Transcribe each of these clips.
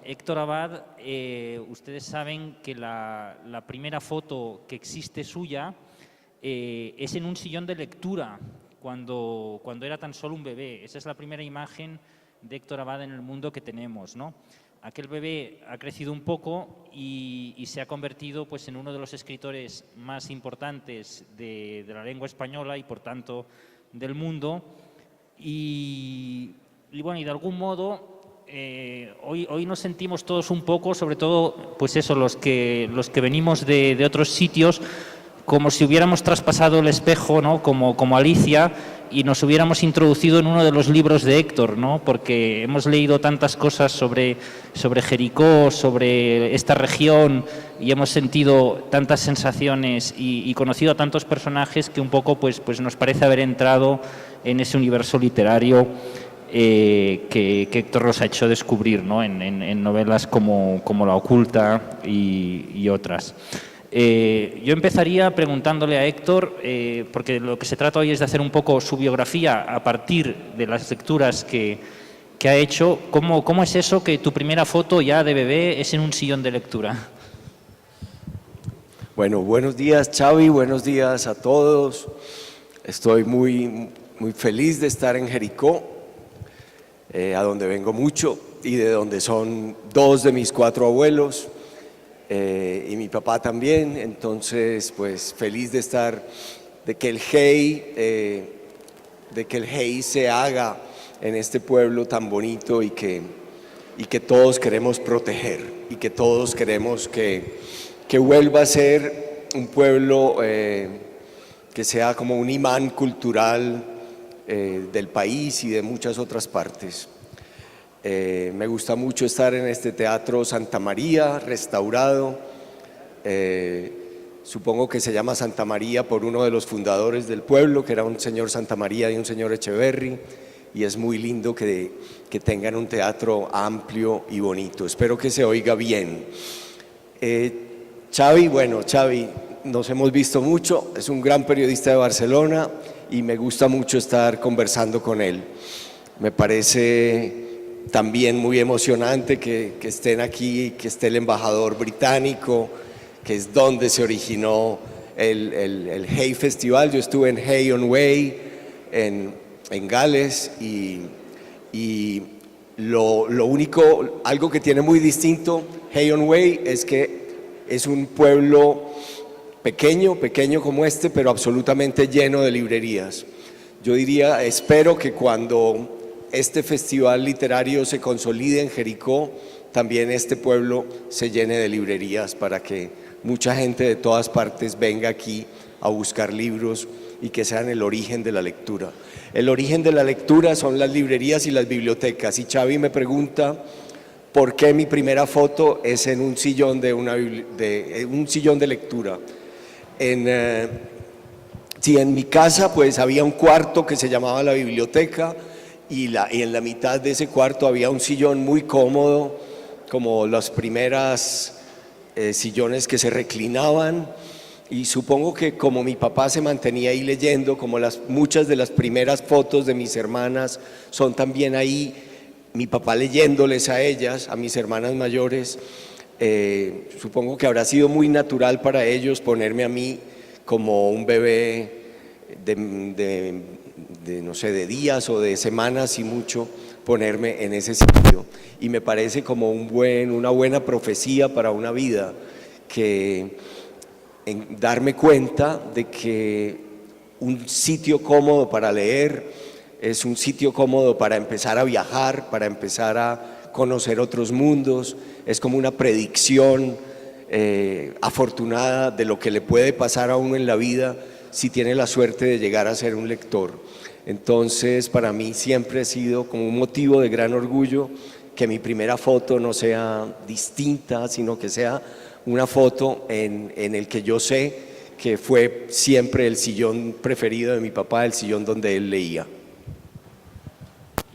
Héctor Abad, ustedes saben que la primera foto que existe suya es en un sillón de lectura, cuando era tan solo un bebé. Esa es la primera imagen de Héctor Abad en el mundo que tenemos, ¿no? Aquel bebé ha crecido un poco y se ha convertido, pues, en uno de los escritores más importantes de la lengua española y, por tanto, del mundo. Y bueno, y de algún modo hoy nos sentimos todos un poco, sobre todo, pues eso, los que venimos de otros sitios, como si hubiéramos traspasado el espejo, ¿no? Como Alicia, y nos hubiéramos introducido en uno de los libros de Héctor, ¿no? Porque hemos leído tantas cosas sobre Jericó, sobre esta región, y hemos sentido tantas sensaciones y conocido a tantos personajes que un poco pues nos parece haber entrado en ese universo literario que Héctor nos ha hecho descubrir, ¿no? en novelas como La oculta y otras. Yo empezaría preguntándole a Héctor, porque lo que se trata hoy es de hacer un poco su biografía a partir de las lecturas que ha hecho. ¿Cómo es eso que tu primera foto ya de bebé es en un sillón de lectura? Bueno, buenos días, Xavi, buenos días a todos. Estoy muy feliz de estar en Jericó, a donde vengo mucho y de donde son 2 de mis 4 abuelos. Y mi papá también, entonces pues feliz de estar, de que el Hey se haga en este pueblo tan bonito y que todos queremos proteger y que todos queremos que vuelva a ser un pueblo que sea como un imán cultural del país y de muchas otras partes. Me gusta mucho estar en este Teatro Santa María, restaurado. Supongo que se llama Santa María por uno de los fundadores del pueblo, que era un señor Santa María y un señor Echeverry, y es muy lindo que tengan un teatro amplio y bonito. Espero que se oiga bien. Xavi, nos hemos visto mucho, es un gran periodista de Barcelona y me gusta mucho estar conversando con él. Me parece también muy emocionante que estén aquí, que esté el embajador británico, que es donde se originó el Hey Festival. Yo estuve en Hay on Wye, en Gales, y lo único, algo que tiene muy distinto Hay on Wye es que es un pueblo pequeño como este, pero absolutamente lleno de librerías. Yo diría, espero que cuando este festival literario se consolide en Jericó, también este pueblo se llene de librerías para que mucha gente de todas partes venga aquí a buscar libros y que sean el origen de la lectura. El origen de la lectura son las librerías y las bibliotecas. Y Xavi me pregunta por qué mi primera foto es en un sillón un sillón de lectura. Sí, en mi casa pues había un cuarto que se llamaba la biblioteca, y en la mitad de ese cuarto había un sillón muy cómodo, como las primeras sillones que se reclinaban, y supongo que como mi papá se mantenía ahí leyendo, como muchas de las primeras fotos de mis hermanas son también ahí, mi papá leyéndoles a ellas, a mis hermanas mayores, supongo que habrá sido muy natural para ellos ponerme a mí como un bebé no sé, de días o de semanas y mucho, ponerme en ese sitio. Y me parece como una buena profecía para una vida, darme cuenta de que un sitio cómodo para leer es un sitio cómodo para empezar a viajar, para empezar a conocer otros mundos. Es como una predicción afortunada de lo que le puede pasar a uno en la vida si tiene la suerte de llegar a ser un lector. Entonces, para mí siempre ha sido como un motivo de gran orgullo que mi primera foto no sea distinta, sino que sea una foto en el que yo sé que fue siempre el sillón preferido de mi papá, el sillón donde él leía.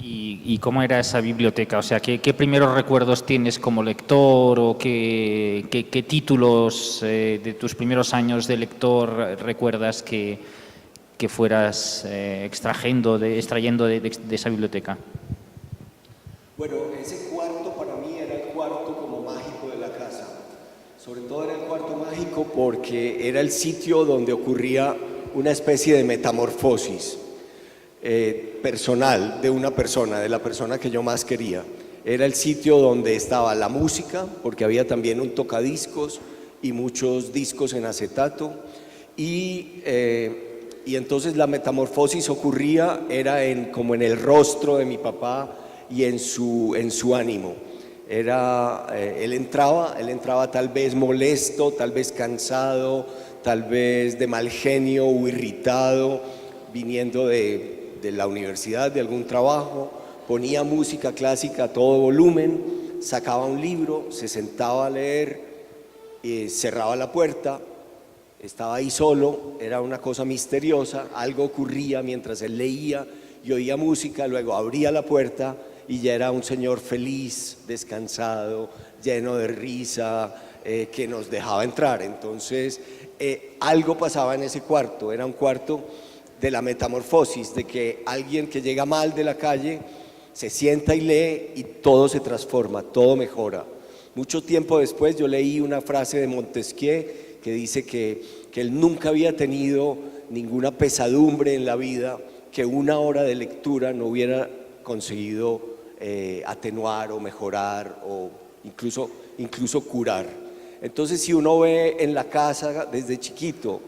¿Y cómo era esa biblioteca? O sea, ¿qué primeros recuerdos tienes como lector, o qué títulos de tus primeros años de lector recuerdas que fueras extrayendo de esa biblioteca? Bueno, ese cuarto para mí era el cuarto Sobre todo era el cuarto mágico porque era el sitio donde ocurría una especie de metamorfosis personal de una persona, de la persona que yo más quería. Era el sitio donde estaba la música, porque había también un tocadiscos y muchos discos en acetato, y entonces la metamorfosis ocurría, era como en el rostro de mi papá y en su ánimo. Él entraba tal vez molesto, tal vez cansado, tal vez de mal genio o irritado, viniendo de la universidad, de algún trabajo, ponía música clásica a todo volumen, sacaba un libro, se sentaba a leer, cerraba la puerta, estaba ahí solo, era una cosa misteriosa, algo ocurría mientras él leía y oía música, luego abría la puerta y ya era un señor feliz, descansado, lleno de risa, que nos dejaba entrar. Entonces, algo pasaba en ese cuarto, era un cuarto de la metamorfosis, de que alguien que llega mal de la calle se sienta y lee y todo se transforma, todo mejora. Mucho tiempo después yo leí una frase de Montesquieu que dice que él nunca había tenido ninguna pesadumbre en la vida que una hora de lectura no hubiera conseguido atenuar o mejorar o incluso curar. Entonces, si uno ve en la casa desde chiquito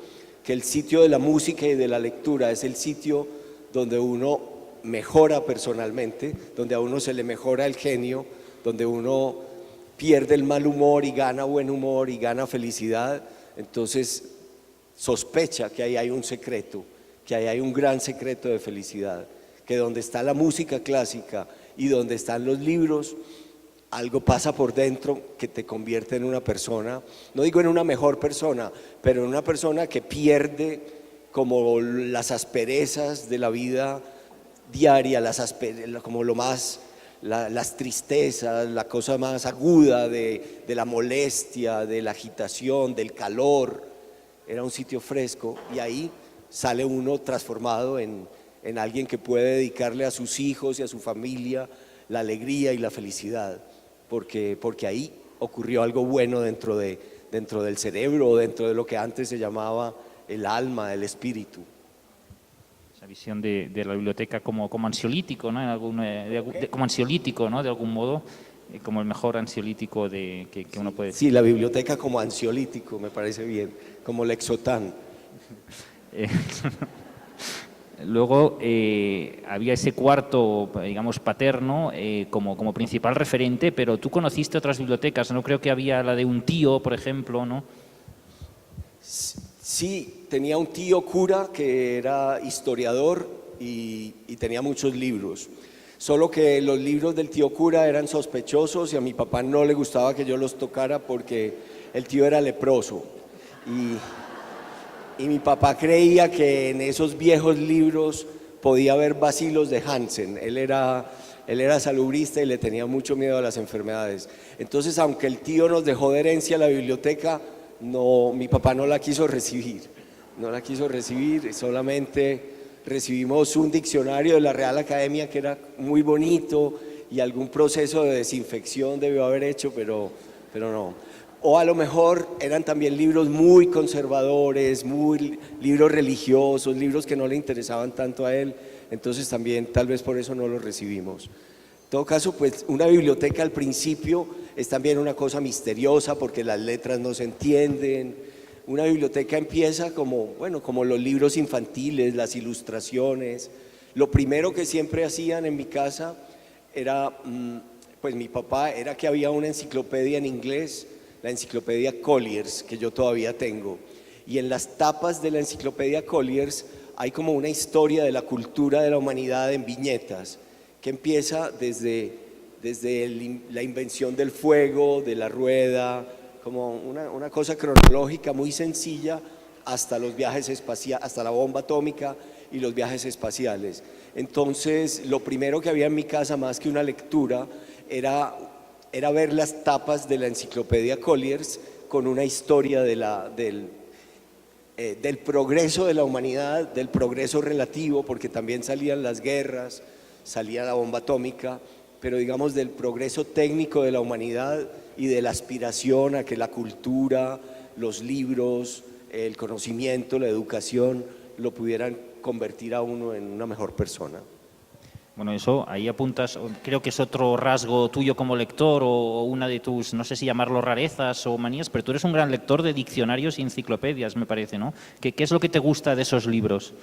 que el sitio de la música y de la lectura es el sitio donde uno mejora personalmente, donde a uno se le mejora el genio, donde uno pierde el mal humor y gana buen humor y gana felicidad, entonces sospecha que ahí hay un secreto, que ahí hay un gran secreto de felicidad, que donde está la música clásica y donde están los libros, algo pasa por dentro que te convierte en una persona, no digo en una mejor persona, pero en una persona que pierde como las asperezas de la vida diaria, como lo más, las tristezas, la cosa más aguda de la molestia, de la agitación, del calor. Era un sitio fresco y ahí sale uno transformado en alguien que puede dedicarle a sus hijos y a su familia la alegría y la felicidad. Porque ahí ocurrió algo bueno dentro del cerebro, dentro de lo que antes se llamaba el alma, el espíritu. Esa visión de la biblioteca como ansiolítico, ¿no? Como ansiolítico, ¿no? De algún modo, como el mejor ansiolítico que uno puede decir. Sí, la biblioteca como ansiolítico, me parece bien, como Lexotan. Luego había ese cuarto, digamos, paterno como principal referente, pero tú conociste otras bibliotecas, no creo que había la de un tío, por ejemplo, ¿no? Sí, tenía un tío cura que era historiador y tenía muchos libros, solo que los libros del tío cura eran sospechosos y a mi papá no le gustaba que yo los tocara porque el tío era leproso y mi papá creía que en esos viejos libros podía haber bacilos de Hansen. Él era salubrista y le tenía mucho miedo a las enfermedades. Entonces, aunque el tío nos dejó de herencia la biblioteca, mi papá no la quiso recibir. Solamente recibimos un diccionario de la Real Academia que era muy bonito y algún proceso de desinfección debió haber hecho, pero no. O a lo mejor eran también libros muy conservadores, libros religiosos, libros que no le interesaban tanto a él, entonces también tal vez por eso no los recibimos. En todo caso, pues una biblioteca al principio es también una cosa misteriosa porque las letras no se entienden. Una biblioteca empieza como los libros infantiles, las ilustraciones. Lo primero que siempre hacían en mi casa era, pues mi papá, era que había una enciclopedia en inglés, la enciclopedia Colliers, que yo todavía tengo, y en las tapas de la enciclopedia Colliers hay como una historia de la cultura de la humanidad en viñetas, que empieza desde la invención del fuego, de la rueda, como una cosa cronológica muy sencilla, hasta los viajes espaciales, hasta la bomba atómica y los viajes espaciales. Entonces, lo primero que había en mi casa, más que una lectura, era ver las tapas de la enciclopedia Colliers con una historia del progreso de la humanidad, del progreso relativo, porque también salían las guerras, salía la bomba atómica, pero digamos del progreso técnico de la humanidad y de la aspiración a que la cultura, los libros, el conocimiento, la educación lo pudieran convertir a uno en una mejor persona. Bueno, eso ahí apuntas, creo que es otro rasgo tuyo como lector o una de tus, no sé si llamarlo rarezas o manías, pero tú eres un gran lector de diccionarios y enciclopedias, me parece, ¿no? ¿Qué es lo que te gusta de esos libros?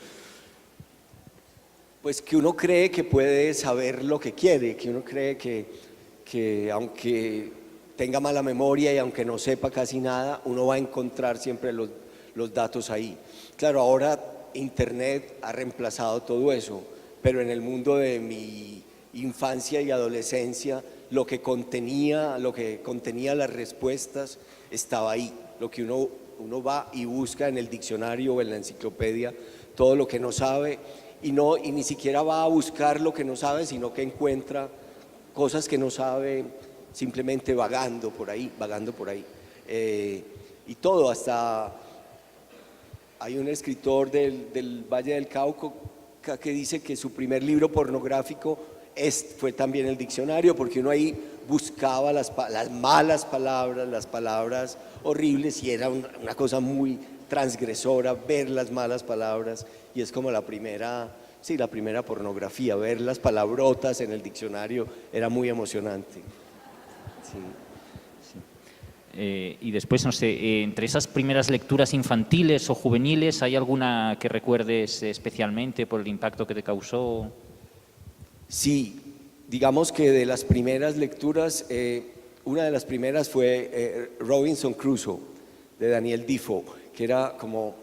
Pues que uno cree que puede saber lo que quiere, que uno cree que aunque tenga mala memoria y aunque no sepa casi nada, uno va a encontrar siempre los datos ahí. Claro, ahora Internet ha reemplazado todo eso, pero en el mundo de mi infancia y adolescencia, lo que contenía las respuestas estaba ahí. Lo que uno va y busca en el diccionario o en la enciclopedia, todo lo que no sabe, y ni siquiera va a buscar lo que no sabe, sino que encuentra cosas que no sabe simplemente vagando por ahí. Y todo, hasta hay un escritor del Valle del Cauca que dice que su primer libro pornográfico fue también el diccionario, porque uno ahí buscaba las malas palabras, las palabras horribles, y era una cosa muy transgresora ver las malas palabras, y es como la primera pornografía, ver las palabrotas en el diccionario era muy emocionante. Sí. Y después, no sé, entre esas primeras lecturas infantiles o juveniles, ¿hay alguna que recuerdes especialmente por el impacto que te causó? Sí, digamos que de las primeras lecturas, una de las primeras fue Robinson Crusoe, de Daniel Defoe, que era como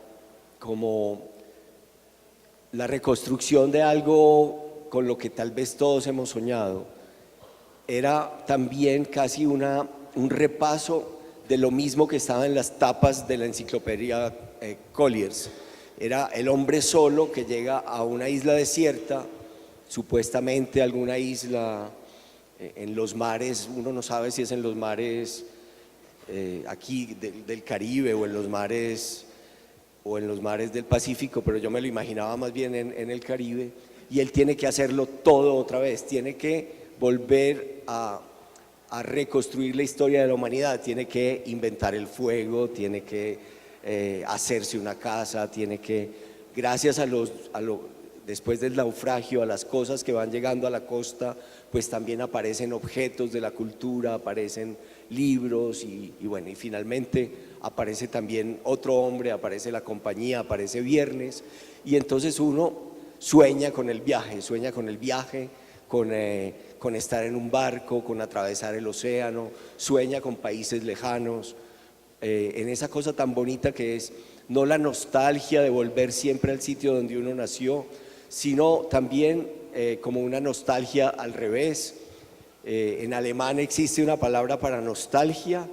la reconstrucción de algo con lo que tal vez todos hemos soñado. Era también casi un repaso de lo mismo que estaba en las tapas de la enciclopedia Collier's. Era el hombre solo que llega a una isla desierta, supuestamente alguna isla en los mares, uno no sabe si es en los mares aquí del Caribe o en los mares del Pacífico, pero yo me lo imaginaba más bien en el Caribe, y él tiene que hacerlo todo otra vez, tiene que volver a reconstruir la historia de la humanidad, tiene que inventar el fuego, tiene que hacerse una casa, tiene que, gracias después del naufragio, a las cosas que van llegando a la costa, pues también aparecen objetos de la cultura, aparecen libros y bueno, y finalmente aparece también otro hombre, aparece la compañía, aparece Viernes, y entonces uno sueña con el viaje, con estar en un barco, con atravesar el océano, sueña con países lejanos, en esa cosa tan bonita que es no la nostalgia de volver siempre al sitio donde uno nació, sino también como una nostalgia al revés. En alemán existe una palabra para nostalgia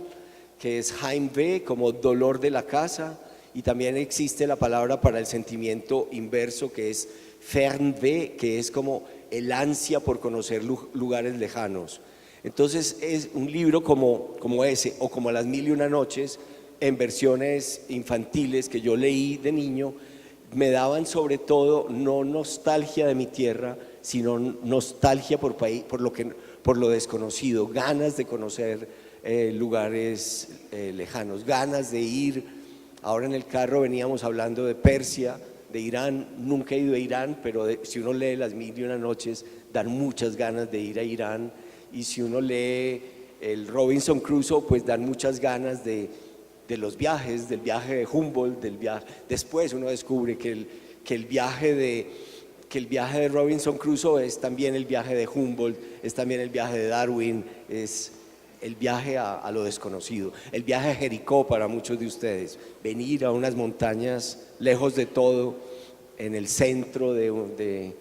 que es Heimweh, como dolor de la casa, y también existe la palabra para el sentimiento inverso que es Fernweh, que es como el ansia por conocer lugares lejanos. Entonces es un libro como ese, o como Las Mil y Una Noches, en versiones infantiles que yo leí de niño, me daban sobre todo no nostalgia de mi tierra, sino nostalgia por lo desconocido, ganas de conocer lugares lejanos, ganas de ir. Ahora en el carro veníamos hablando de Persia, de Irán. Nunca he ido a Irán, pero si uno lee Las Mil y Una Noches, dan muchas ganas de ir a Irán, y si uno lee el Robinson Crusoe, pues dan muchas ganas de los viajes, del viaje de Humboldt, después uno descubre que el viaje de Robinson Crusoe es también el viaje de Humboldt, es también el viaje de Darwin, es el viaje a lo desconocido, el viaje a Jericó para muchos de ustedes, venir a unas montañas lejos de todo, en el centro de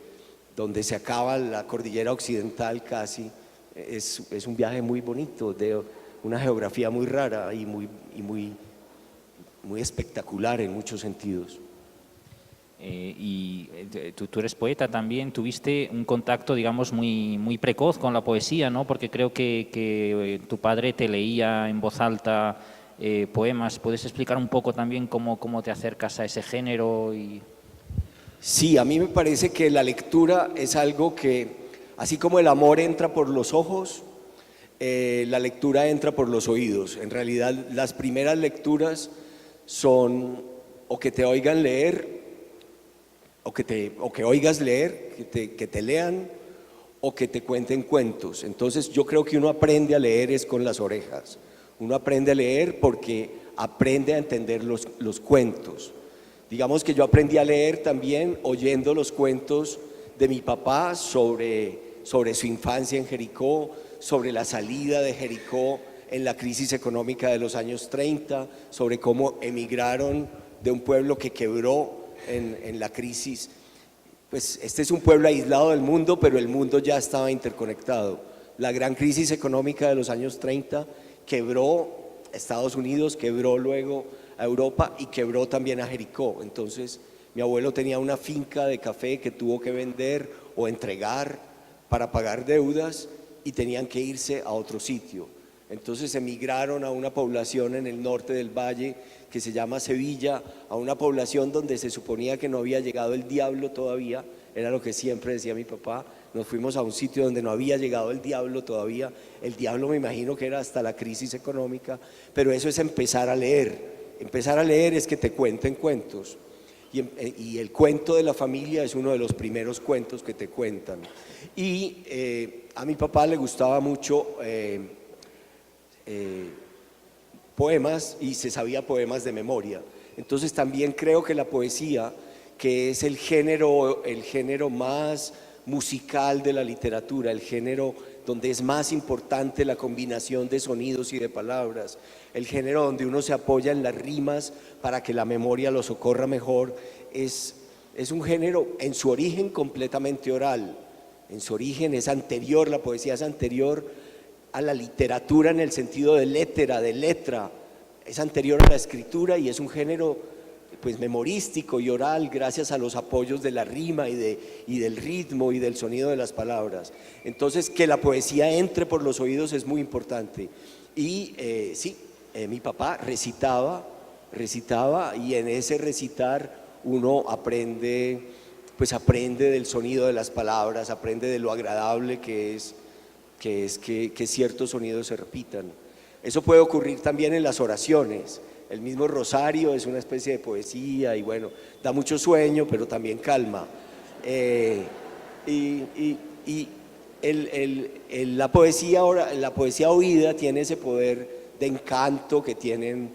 donde se acaba la cordillera occidental casi, es un viaje muy bonito, de una geografía muy rara y muy espectacular en muchos sentidos. Tú eres poeta también, tuviste un contacto, digamos, muy precoz con la poesía, ¿no? Porque creo que tu padre te leía en voz alta poemas. ¿Puedes explicar un poco también cómo te acercas a ese género? Sí, a mí me parece que la lectura es algo que, así como el amor entra por los ojos, la lectura entra por los oídos. En realidad, las primeras lecturas son o que te oigan leer, o que oigas leer, que te lean, o que te cuenten cuentos. Entonces yo creo que uno aprende a leer es con las orejas. Uno aprende a leer porque aprende a entender los cuentos. Digamos que yo aprendí a leer también oyendo los cuentos de mi papá sobre su infancia en Jericó, sobre la salida de Jericó en la crisis económica de los años 30, sobre cómo emigraron de un pueblo que quebró en la crisis. Pues este es un pueblo aislado del mundo, pero el mundo ya estaba interconectado. La gran crisis económica de los años 30 quebró Estados Unidos, quebró luego a Europa y quebró también a Jericó. Entonces mi abuelo tenía una finca de café que tuvo que vender o entregar para pagar deudas y tenían que irse a otro sitio. Entonces emigraron a una población en el norte del valle que se llama Sevilla, a una población donde se suponía que no había llegado el diablo todavía, era lo que siempre decía mi papá. Nos fuimos a un sitio donde no había llegado el diablo todavía. El diablo me imagino que era hasta la crisis económica, pero eso es empezar a leer. Empezar a leer es que te cuenten cuentos. Y el cuento de la familia es uno de los primeros cuentos que te cuentan. Y a mi papá le gustaba mucho poemas y se sabía poemas de memoria. Entonces también creo que la poesía, que es el género más musical de la literatura, el género donde es más importante la combinación de sonidos y de palabras, el género donde uno se apoya en las rimas para que la memoria lo socorra mejor, es un género en su origen completamente oral. En su origen es anterior, la poesía es anterior a la literatura en el sentido de letra, es anterior a la escritura y es un género pues memorístico y oral gracias a los apoyos de la rima y del ritmo y del sonido de las palabras. Entonces que la poesía entre por los oídos es muy importante. Y mi papá recitaba y en ese recitar uno aprende del sonido de las palabras, aprende de lo agradable que es que ciertos sonidos se repitan. Eso puede ocurrir también en las oraciones. El mismo rosario es una especie de poesía y bueno, da mucho sueño, pero también calma. La poesía oída tiene ese poder de encanto que tienen,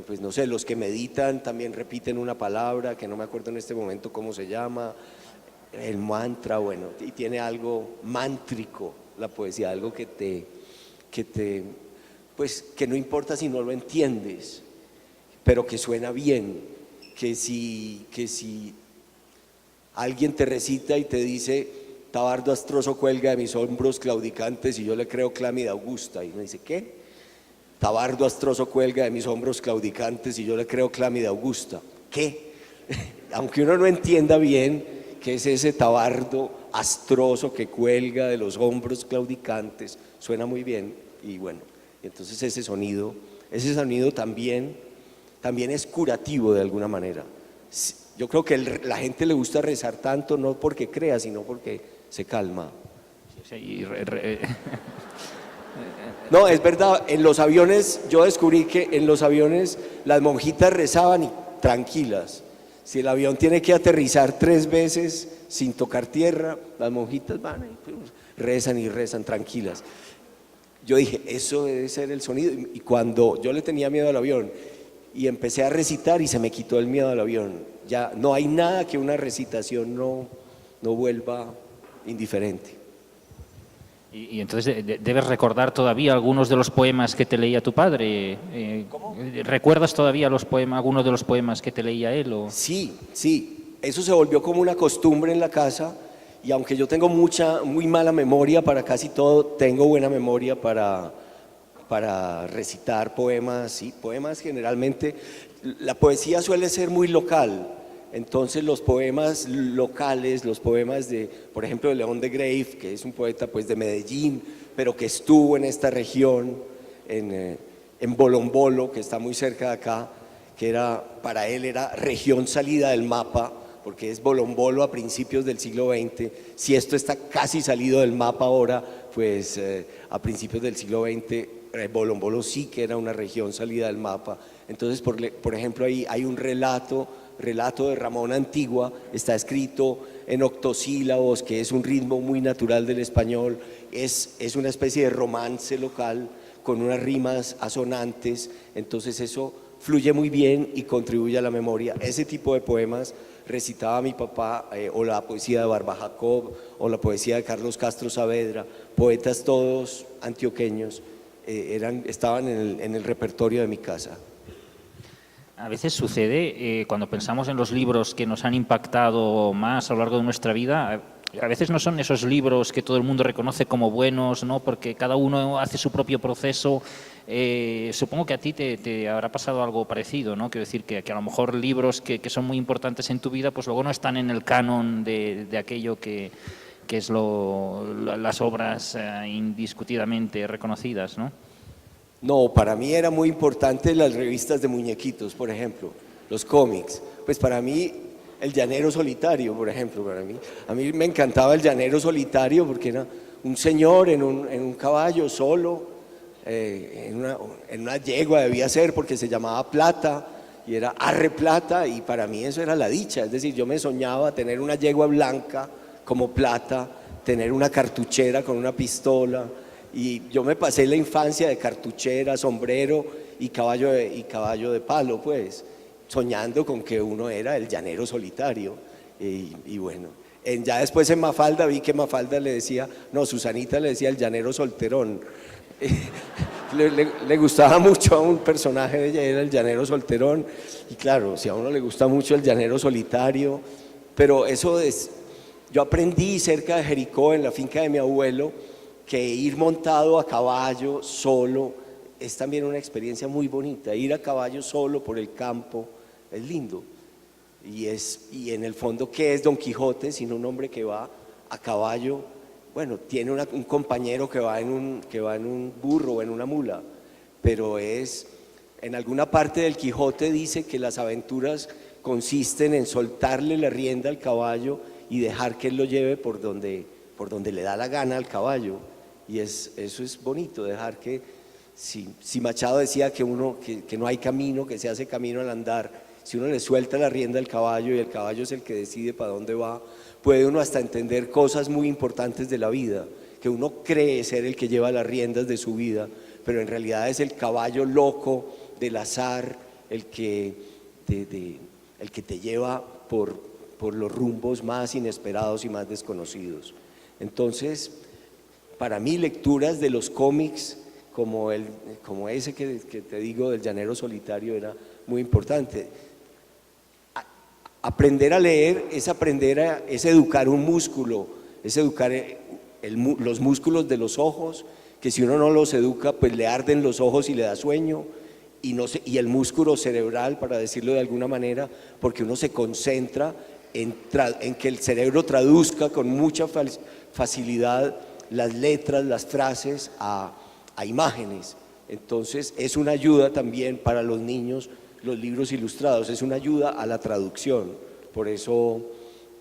pues no sé, los que meditan también repiten una palabra que no me acuerdo en este momento cómo se llama, el mantra, bueno, y tiene algo mántrico la poesía, algo pues que no importa si no lo entiendes, pero que suena bien, que si alguien te recita y te dice tabardo astroso cuelga de mis hombros claudicantes y yo le creo clámida augusta, y uno dice ¿qué? Tabardo astroso cuelga de mis hombros claudicantes y yo le creo clámida augusta, ¿qué? Aunque uno no entienda bien qué es ese tabardo astroso que cuelga de los hombros claudicantes, suena muy bien y bueno, entonces ese sonido también es curativo de alguna manera. Yo creo que la gente le gusta rezar tanto no porque crea, sino porque se calma. No, es verdad, en los aviones, yo descubrí que en los aviones las monjitas rezaban y tranquilas. Si el avión tiene que aterrizar 3 veces sin tocar tierra, las monjitas van y rezan y rezan tranquilas. Yo dije, eso debe ser el sonido. Y cuando yo le tenía miedo al avión y empecé a recitar y se me quitó el miedo al avión, ya no hay nada que una recitación no vuelva indiferente. Y entonces debes recordar todavía algunos de los poemas que te leía tu padre. ¿Cómo? ¿Recuerdas todavía algunos de los poemas que te leía él? Sí, eso se volvió como una costumbre en la casa y aunque yo tengo muy mala memoria para casi todo, tengo buena memoria para recitar poemas. Sí, poemas generalmente, la poesía suele ser muy local. Entonces los poemas locales, los poemas por ejemplo, de León de Grave, que es un poeta pues de Medellín, pero que estuvo en esta región, en Bolombolo, que está muy cerca de acá, que para él era región salida del mapa, porque es Bolombolo a principios del siglo XX. Si esto está casi salido del mapa ahora, pues a principios del siglo XX, Bolombolo sí que era una región salida del mapa. Entonces, por ejemplo, ahí hay un relato de Ramón Antigua, está escrito en octosílabos, que es un ritmo muy natural del español, es una especie de romance local con unas rimas asonantes, entonces eso fluye muy bien y contribuye a la memoria. Ese tipo de poemas recitaba mi papá, o la poesía de Barba Jacob, o la poesía de Carlos Castro Saavedra, poetas todos antioqueños, estaban en el repertorio de mi casa. A veces sucede, cuando pensamos en los libros que nos han impactado más a lo largo de nuestra vida, a veces no son esos libros que todo el mundo reconoce como buenos, ¿no? Porque cada uno hace su propio proceso. Supongo que a ti te habrá pasado algo parecido, ¿no? Quiero decir que a lo mejor libros que son muy importantes en tu vida, pues luego no están en el canon de aquello que es las obras indiscutidamente reconocidas, ¿no? No, para mí era muy importante las revistas de muñequitos, por ejemplo, los cómics. Pues para mí, El Llanero Solitario, por ejemplo, a mí me encantaba El Llanero Solitario porque era un señor en un caballo solo, en una yegua debía ser porque se llamaba Plata y era Arre Plata, y para mí eso era la dicha. Es decir, yo me soñaba tener una yegua blanca como Plata, tener una cartuchera con una pistola. Y yo me pasé la infancia de cartuchera, sombrero y caballo de palo, pues, soñando con que uno era el llanero solitario. Y bueno, ya después en Mafalda vi que Mafalda le decía, no, Susanita le decía el llanero solterón. Le gustaba mucho a un personaje de ella, era el llanero solterón. Y claro, si a uno le gusta mucho el llanero solitario, pero eso es, yo aprendí cerca de Jericó, en la finca de mi abuelo, que ir montado a caballo solo es también una experiencia muy bonita. Ir a caballo solo por el campo es lindo. Y en el fondo, ¿qué es Don Quijote? Sino un hombre que va a caballo, bueno, tiene un compañero que va en un burro o en una mula, pero en alguna parte del Quijote dice que las aventuras consisten en soltarle la rienda al caballo y dejar que él lo lleve por donde le da la gana al caballo. Y eso es bonito, dejar que, si Machado decía que no hay camino, que se hace camino al andar, si uno le suelta la rienda al caballo y el caballo es el que decide para dónde va, puede uno hasta entender cosas muy importantes de la vida, que uno cree ser el que lleva las riendas de su vida, pero en realidad es el caballo loco del azar el que te lleva por los rumbos más inesperados y más desconocidos. Entonces, para mí, lecturas de los cómics como ese que te digo del Llanero Solitario era muy importante. Aprender a leer es educar un músculo, es educar los músculos de los ojos, que si uno no los educa, pues le arden los ojos y le da sueño, y el músculo cerebral, para decirlo de alguna manera, porque uno se concentra en que el cerebro traduzca con mucha facilidad las letras, las frases a imágenes. Entonces es una ayuda también para los niños, los libros ilustrados, es una ayuda a la traducción. Por eso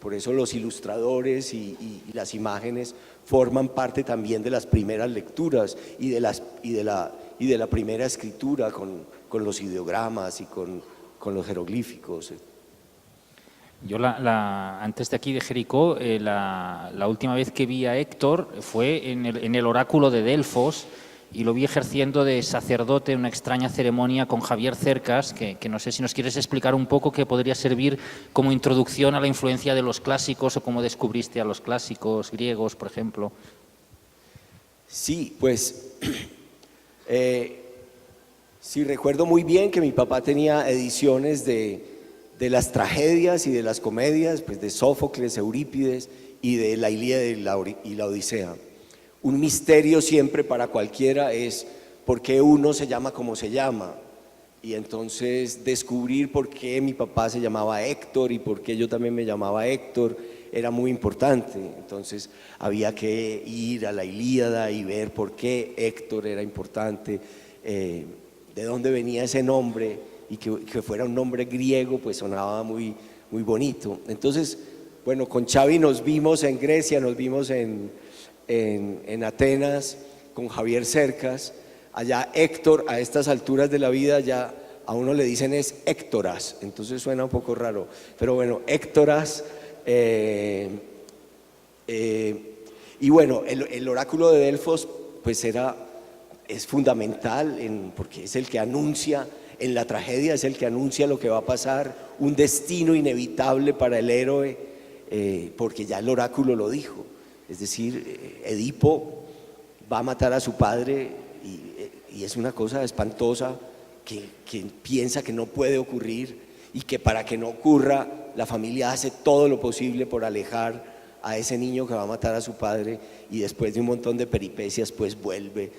los ilustradores y las imágenes forman parte también de las primeras lecturas y de la primera escritura con los ideogramas y con los jeroglíficos. Yo antes de aquí de Jericó, la última vez que vi a Héctor fue en el oráculo de Delfos, y lo vi ejerciendo de sacerdote en una extraña ceremonia con Javier Cercas, que no sé si nos quieres explicar un poco, que podría servir como introducción a la influencia de los clásicos o cómo descubriste a los clásicos griegos, por ejemplo. Sí, pues sí, recuerdo muy bien que mi papá tenía ediciones de las tragedias y de las comedias, pues de Sófocles, Eurípides y de la Ilíada y la Odisea. Un misterio siempre para cualquiera es por qué uno se llama como se llama, y entonces descubrir por qué mi papá se llamaba Héctor y por qué yo también me llamaba Héctor era muy importante. Entonces había que ir a la Ilíada y ver por qué Héctor era importante, de dónde venía ese nombre, y que fuera un nombre griego pues sonaba muy, muy bonito. Entonces, bueno, con Xavi nos vimos en Grecia, nos vimos en en Atenas con Javier Cercas. Allá Héctor, a estas alturas de la vida, ya a uno le dicen es Héctoras, entonces suena un poco raro, pero bueno, Héctoras. Y bueno, el oráculo de Delfos pues es fundamental porque es el que anuncia, en la tragedia es el que anuncia lo que va a pasar, un destino inevitable para el héroe, porque ya el oráculo lo dijo. Es decir, Edipo va a matar a su padre y es una cosa espantosa que piensa que no puede ocurrir y que para que no ocurra la familia hace todo lo posible por alejar a ese niño que va a matar a su padre, y después de un montón de peripecias pues vuelve,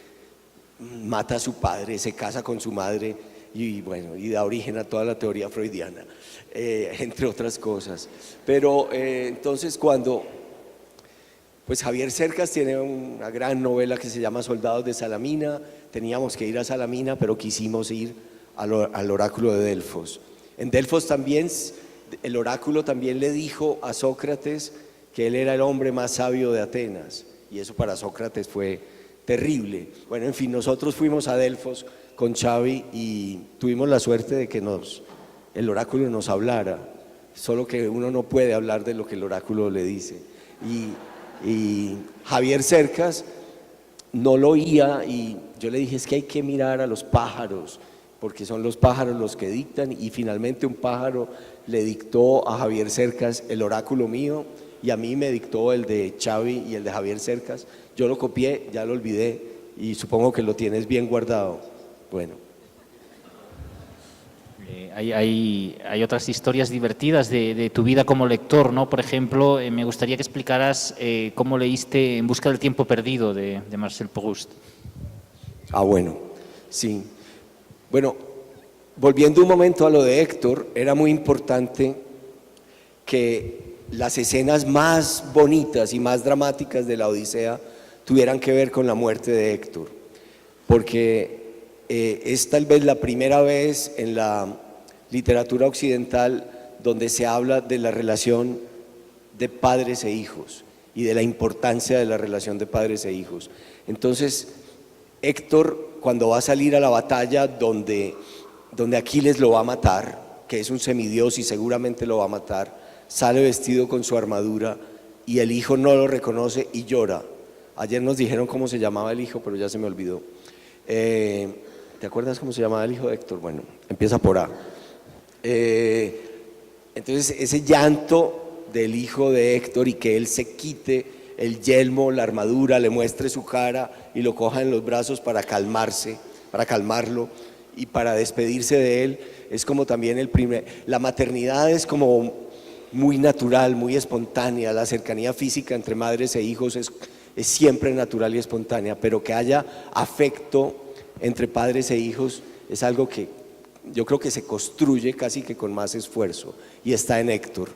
mata a su padre, se casa con su madre y bueno, y da origen a toda la teoría freudiana, entre otras cosas. Pero entonces cuando pues Javier Cercas tiene una gran novela que se llama Soldados de Salamina, teníamos que ir a Salamina pero quisimos ir al oráculo de Delfos. En Delfos también el oráculo también le dijo a Sócrates que él era el hombre más sabio de Atenas, y eso para Sócrates fue terrible. Bueno, en fin, nosotros fuimos a Delfos con Xavi y tuvimos la suerte de que el oráculo nos hablara, solo que uno no puede hablar de lo que el oráculo le dice. Y Javier Cercas no lo oía y yo le dije, es que hay que mirar a los pájaros, porque son los pájaros los que dictan, y finalmente un pájaro le dictó a Javier Cercas el oráculo mío, y a mí me dictó el de Xavi y el de Javier Cercas. Yo lo copié, ya lo olvidé y supongo que lo tienes bien guardado. Bueno. Hay otras historias divertidas de tu vida como lector, ¿no? Por ejemplo, me gustaría que explicaras cómo leíste En busca del tiempo perdido de Marcel Proust. Bueno, sí. Bueno, volviendo un momento a lo de Héctor, era muy importante que las escenas más bonitas y más dramáticas de la Odisea tuvieran que ver con la muerte de Héctor, porque es tal vez la primera vez en la literatura occidental donde se habla de la relación de padres e hijos y de la importancia de la relación de padres e hijos. Entonces, Héctor, cuando va a salir a la batalla donde Aquiles lo va a matar, que es un semidios y seguramente lo va a matar, sale vestido con su armadura y el hijo no lo reconoce y llora. Ayer nos dijeron cómo se llamaba el hijo, pero ya se me olvidó. ¿Te acuerdas cómo se llamaba el hijo de Héctor? Bueno, empieza por A. Entonces ese llanto del hijo de Héctor y que él se quite el yelmo, la armadura, le muestre su cara y lo coja en los brazos para calmarlo y para despedirse de él, es como también la maternidad es como muy natural, muy espontánea, la cercanía física entre madres e hijos es siempre natural y espontánea, pero que haya afecto entre padres e hijos es algo que yo creo que se construye casi que con más esfuerzo, y está en Héctor.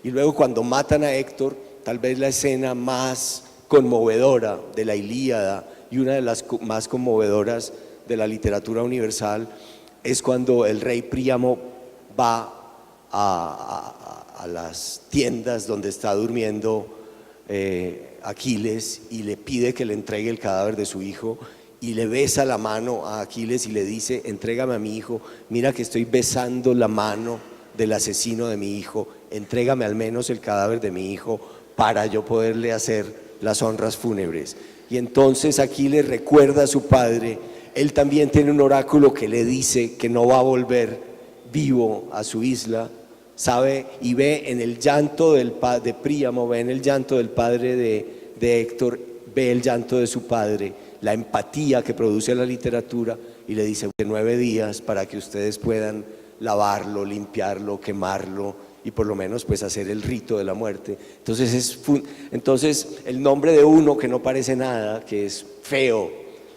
Y luego cuando matan a Héctor, tal vez la escena más conmovedora de la Ilíada y una de las más conmovedoras de la literatura universal es cuando el rey Príamo va a las tiendas donde está durmiendo Aquiles y le pide que le entregue el cadáver de su hijo, y le besa la mano a Aquiles y le dice, entrégame a mi hijo, mira que estoy besando la mano del asesino de mi hijo, entrégame al menos el cadáver de mi hijo para yo poderle hacer las honras fúnebres. Y entonces Aquiles recuerda a su padre, él también tiene un oráculo que le dice que no va a volver vivo a su isla, sabe y ve en el llanto de Príamo, ve en el llanto del padre de Héctor, ve el llanto de su padre, la empatía que produce la literatura, y le dice 9 días para que ustedes puedan lavarlo, limpiarlo, quemarlo y por lo menos pues hacer el rito de la muerte. Entonces el nombre de uno que no parece nada, que es feo,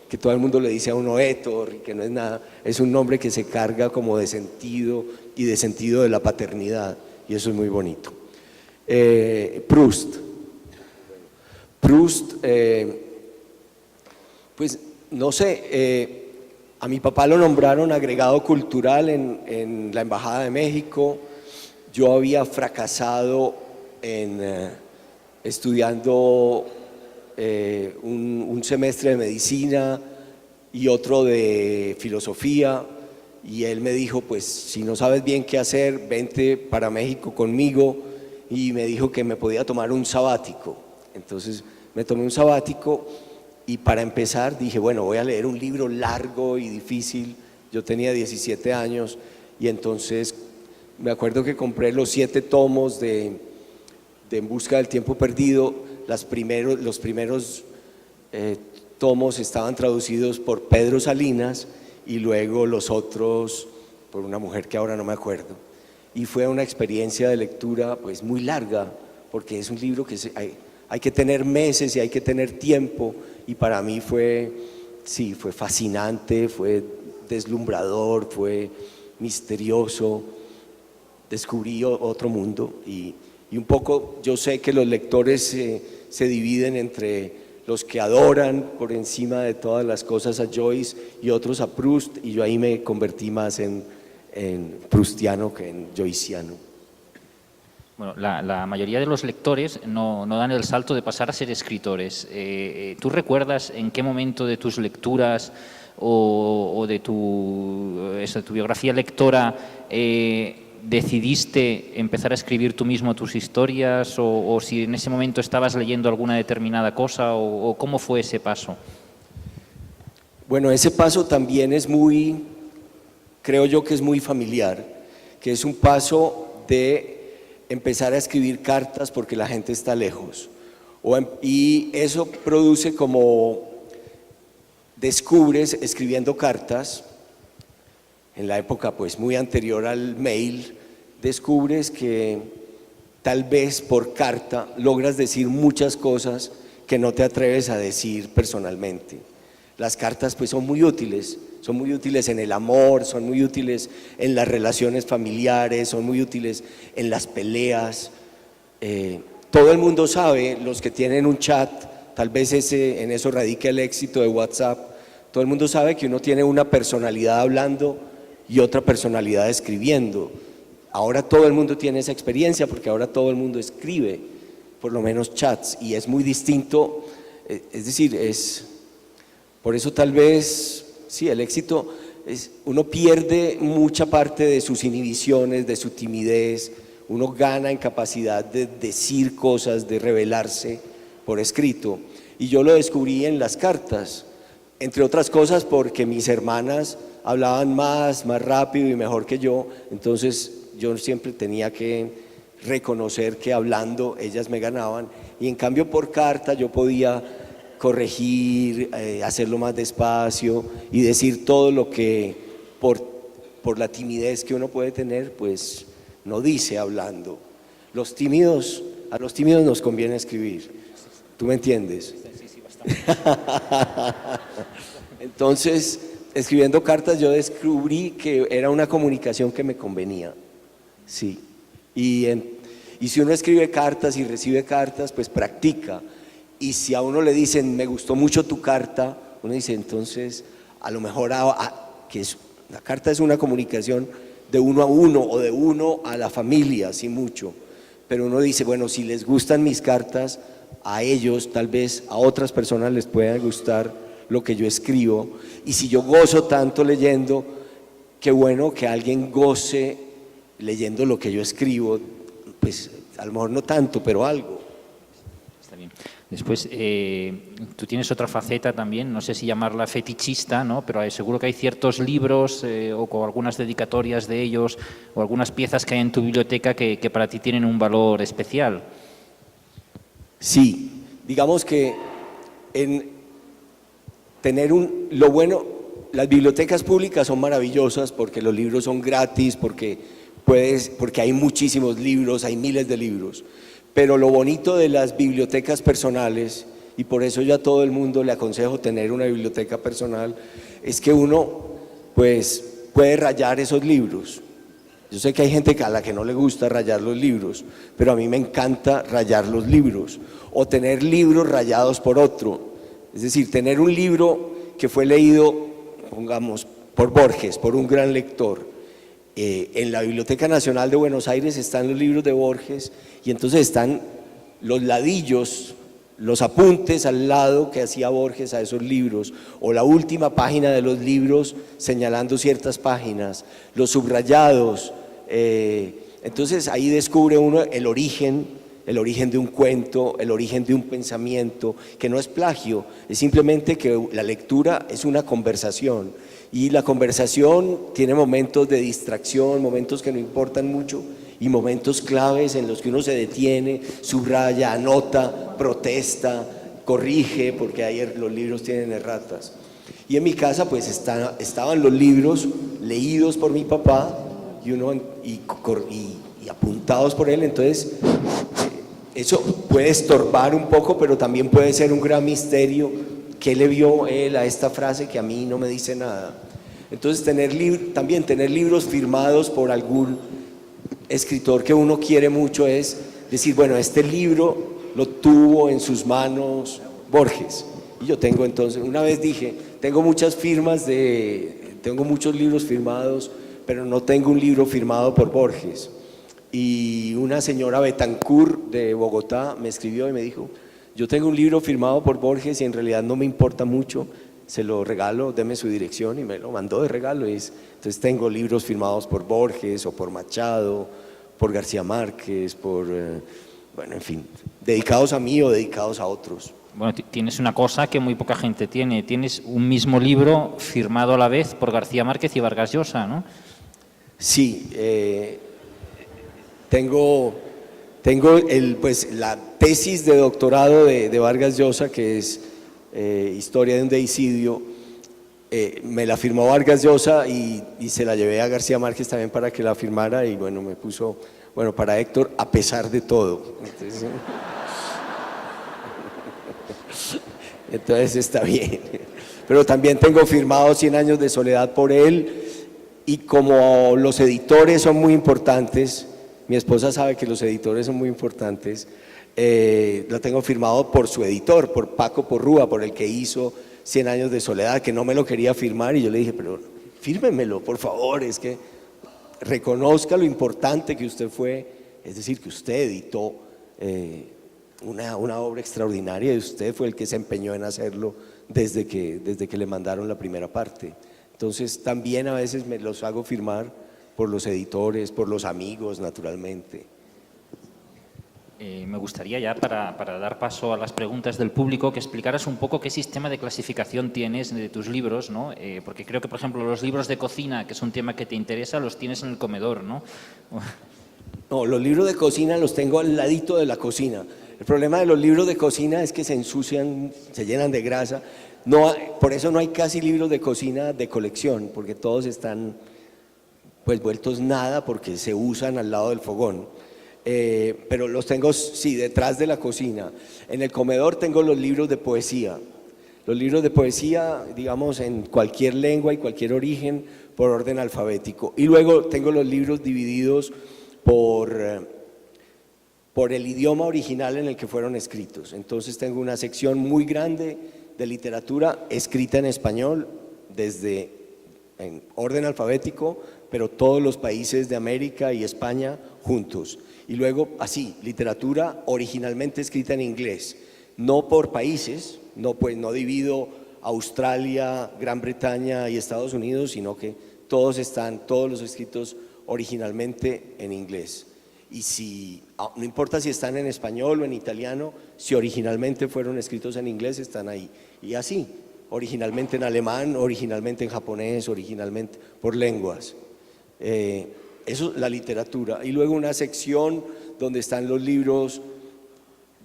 que todo el mundo le dice a uno Héctor y que no es nada, es un nombre que se carga como de sentido y de sentido de la paternidad, y eso es muy bonito. Proust, pues no sé, a mi papá lo nombraron agregado cultural en la Embajada de México. Yo había fracasado estudiando un semestre de medicina y otro de filosofía, y él me dijo, pues si no sabes bien qué hacer, vente para México conmigo, y me dijo que me podía tomar un sabático. Entonces me tomé un sabático y para empezar dije, bueno, voy a leer un libro largo y difícil. Yo tenía 17 años y entonces me acuerdo que compré los 7 tomos de En busca del tiempo perdido. Los primeros tomos estaban traducidos por Pedro Salinas y luego los otros por una mujer que ahora no me acuerdo. Y fue una experiencia de lectura pues muy larga, porque es un libro que hay que tener meses y hay que tener tiempo, y para mí fue fascinante, fue deslumbrador, fue misterioso, descubrí otro mundo y un poco yo sé que los lectores se dividen entre los que adoran por encima de todas las cosas a Joyce y otros a Proust, y yo ahí me convertí más en proustiano que en joyciano. Bueno, la mayoría de los lectores no dan el salto de pasar a ser escritores. ¿Tú recuerdas en qué momento de tus lecturas o de tu biografía lectora decidiste empezar a escribir tú mismo tus historias, o si en ese momento estabas leyendo alguna determinada cosa, o cómo fue ese paso? Bueno, ese paso también es creo yo que es muy familiar, que es un paso de empezar a escribir cartas porque la gente está lejos, y eso produce como descubres escribiendo cartas. En la época pues muy anterior al mail, descubres que tal vez por carta logras decir muchas cosas que no te atreves a decir personalmente. Las cartas pues son muy útiles en el amor, son muy útiles en las relaciones familiares, son muy útiles en las peleas. Todo el mundo sabe, los que tienen un chat, tal vez en eso radica el éxito de WhatsApp, todo el mundo sabe que uno tiene una personalidad hablando y otra personalidad escribiendo. Ahora todo el mundo tiene esa experiencia porque ahora todo el mundo escribe, por lo menos chats, y es muy distinto, es decir, por eso tal vez, sí, el éxito, uno pierde mucha parte de sus inhibiciones, de su timidez, uno gana en capacidad de decir cosas, de revelarse por escrito, y yo lo descubrí en las cartas, entre otras cosas porque mis hermanas hablaban más rápido y mejor que yo, entonces yo siempre tenía que reconocer que hablando ellas me ganaban, y en cambio por carta yo podía corregir, hacerlo más despacio y decir todo lo que por la timidez que uno puede tener pues no dice hablando. A los tímidos nos conviene escribir, ¿tú me entiendes? Sí, bastante. Entonces, escribiendo cartas yo descubrí que era una comunicación que me convenía, sí, y si uno escribe cartas y recibe cartas, pues practica, y si a uno le dicen, me gustó mucho tu carta, uno dice, entonces, a lo mejor la carta es una comunicación de uno a uno o de uno a la familia, sí mucho, pero uno dice, bueno, si les gustan mis cartas, a ellos, tal vez a otras personas les pueda gustar lo que yo escribo, y si yo gozo tanto leyendo, qué bueno que alguien goce leyendo lo que yo escribo, pues a lo mejor no tanto, pero algo. Está bien. Después, tú tienes otra faceta también, no sé si llamarla fetichista, ¿no? Pero seguro que hay ciertos libros o con algunas dedicatorias de ellos o algunas piezas que hay en tu biblioteca que para ti tienen un valor especial. Sí, digamos que lo bueno, las bibliotecas públicas son maravillosas porque los libros son gratis, porque hay muchísimos libros, hay miles de libros, pero lo bonito de las bibliotecas personales, y por eso yo a todo el mundo le aconsejo tener una biblioteca personal, es que uno pues puede rayar esos libros. Yo sé que hay gente a la que no le gusta rayar los libros, pero a mí me encanta rayar los libros, o tener libros rayados por otro. Es decir, tener un libro que fue leído, pongamos, por Borges, por un gran lector. En la Biblioteca Nacional de Buenos Aires están los libros de Borges, y entonces están los ladillos, los apuntes al lado que hacía Borges a esos libros, o la última página de los libros señalando ciertas páginas, los subrayados. Entonces ahí descubre uno el origen de un cuento, el origen de un pensamiento, que no es plagio, es simplemente que la lectura es una conversación, y la conversación tiene momentos de distracción, momentos que no importan mucho, y momentos claves en los que uno se detiene, subraya, anota, protesta, corrige, porque ahí los libros tienen erratas. Y en mi casa pues estaban los libros leídos por mi papá y apuntados por él, entonces eso puede estorbar un poco, pero también puede ser un gran misterio. ¿Qué le vio él a esta frase que a mí no me dice nada? Entonces también tener libros firmados por algún escritor que uno quiere mucho es decir, bueno, este libro lo tuvo en sus manos Borges. Y yo tengo entonces, una vez dije, tengo muchos libros firmados, pero no tengo un libro firmado por Borges. Y una señora Betancourt de Bogotá me escribió y me dijo, yo tengo un libro firmado por Borges y en realidad no me importa mucho, se lo regalo, deme su dirección, y me lo mandó de regalo. Entonces tengo libros firmados por Borges o por Machado, por García Márquez, bueno, en fin, dedicados a mí o dedicados a otros. Bueno, tienes una cosa que muy poca gente tiene, tienes un mismo libro firmado a la vez por García Márquez y Vargas Llosa, ¿no? Sí, tengo la tesis de doctorado de Vargas Llosa, que es Historia de un deicidio, me la firmó Vargas Llosa y se la llevé a García Márquez también para que la firmara, y bueno, me puso, bueno, para Héctor, a pesar de todo. Entonces está bien. Pero también tengo firmado 100 años de soledad por él, y como los editores son muy importantes, mi esposa sabe que los editores son muy importantes, lo tengo firmado por su editor, por Paco Porrúa, por el que hizo 100 años de soledad, que no me lo quería firmar, y yo le dije, pero fírmemelo, por favor, es que reconozca lo importante que usted fue, es decir, que usted editó una obra extraordinaria, y usted fue el que se empeñó en hacerlo desde que le mandaron la primera parte. Entonces también a veces me los hago firmar por los editores, por los amigos, naturalmente. Me gustaría ya, para dar paso a las preguntas del público, que explicaras un poco qué sistema de clasificación tienes de tus libros, ¿no? Porque creo que, por ejemplo, los libros de cocina, que es un tema que te interesa, los tienes en el comedor, ¿no? No, los libros de cocina los tengo al ladito de la cocina. El problema de los libros de cocina es que se ensucian, se llenan de grasa. Por eso no hay casi libros de cocina de colección, porque todos están pues vueltos nada, porque se usan al lado del fogón. Pero los tengo, sí, detrás de la cocina. En el comedor tengo los libros de poesía. Los libros de poesía, digamos, en cualquier lengua y cualquier origen, por orden alfabético. Y luego tengo los libros divididos por el idioma original en el que fueron escritos. Entonces tengo una sección muy grande de literatura escrita en español, en orden alfabético, pero todos los países de América y España juntos. Y luego, así, literatura originalmente escrita en inglés, no por países, no divido Australia, Gran Bretaña y Estados Unidos, sino que todos los escritos originalmente en inglés. Y no importa si están en español o en italiano, si originalmente fueron escritos en inglés, están ahí. Y así, originalmente en alemán, originalmente en japonés, originalmente por lenguas. Eso, la literatura. Y luego una sección donde están los libros